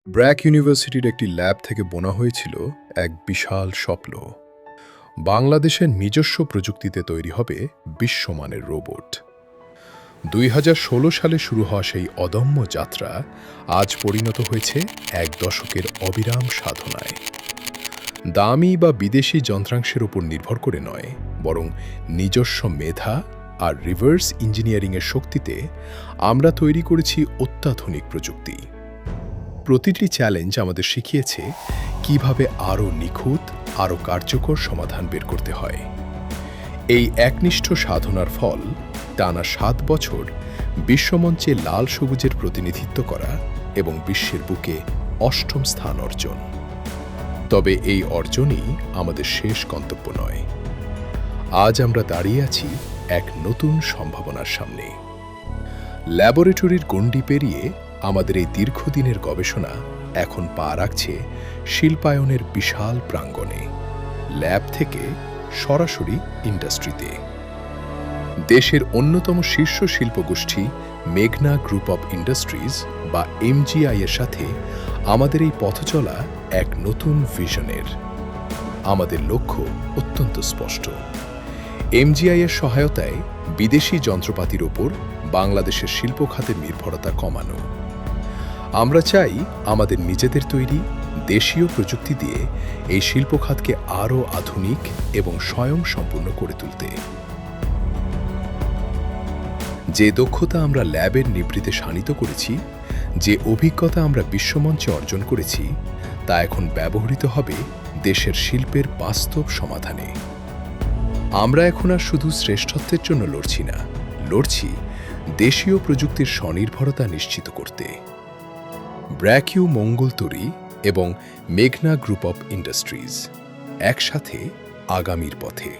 ব্র্যাক ইউনিভার্সিটির একটি ল্যাব থেকে বোনা হয়েছিল এক বিশাল স্বপ্ন। বাংলাদেশের নিজস্ব প্রযুক্তিতে তৈরি হবে বিশ্বমানের রোবট। ২০১৬ সালে শুরু হওয়া সেই অদম্য যাত্রা আজ পরিণত হয়েছে এক দশকের অবিরাম সাধনায়। দামি বা বিদেশি যন্ত্রাংশের উপর নির্ভর করে নয়, বরং নিজস্ব মেধা আর রিভার্স ইঞ্জিনিয়ারিংয়ের শক্তিতে আমরা তৈরি করেছি অত্যাধুনিক প্রযুক্তি। প্রতিটি চ্যালেঞ্জ আমাদের শিখিয়েছে কিভাবে আরও নিখুঁত, আরও কার্যকর সমাধান বের করতে হয়। এই একনিষ্ঠ সাধনার ফল টানা ৭ বছর বিশ্বমঞ্চে লাল সবুজের প্রতিনিধিত্ব করা এবং বিশ্বের বুকে ৮ম স্থান অর্জন। তবে এই অর্জনই আমাদের শেষ গন্তব্য নয়। আজ আমরা দাঁড়িয়ে আছি এক নতুন সম্ভাবনার সামনে। ল্যাবরেটরির গণ্ডি পেরিয়ে আমাদের এই দীর্ঘদিনের গবেষণা এখন পা রাখছে শিল্পায়নের বিশাল প্রাঙ্গণে, ল্যাব থেকে সরাসরি ইন্ডাস্ট্রিতে। দেশের অন্যতম শীর্ষ শিল্পগোষ্ঠী মেঘনা গ্রুপ অব ইন্ডাস্ট্রিজ বা এমজিআই এর সাথে আমাদের এই পথ চলা এক নতুন ভিশনের। আমাদের লক্ষ্য অত্যন্ত স্পষ্ট। এমজিআই এর সহায়তায় বিদেশি যন্ত্রপাতির ওপর বাংলাদেশের শিল্প খাতের নির্ভরতা কমানো। আমরা চাই আমাদের নিজেদের তৈরি দেশীয় প্রযুক্তি দিয়ে এই শিল্প খাতকে আরও আধুনিক এবং স্বয়ংসম্পূর্ণ করে তুলতে। যে দক্ষতা আমরা ল্যাবের নিভৃতে শানিত করেছি, যে অভিজ্ঞতা আমরা বিশ্বমঞ্চে অর্জন করেছি, তা এখন ব্যবহৃত হবে দেশের শিল্পের বাস্তব সমাধানে। আমরা এখন আর শুধু শ্রেষ্ঠত্বের জন্য লড়ছি না, লড়ছি দেশীয় প্রযুক্তির স্বনির্ভরতা নিশ্চিত করতে। ব্র্যাক-ইউ মঙ্গলতরী এবং মেঘনা গ্রুপ অব ইন্ডাস্ট্রিজ একসাথে আগামীর পথে।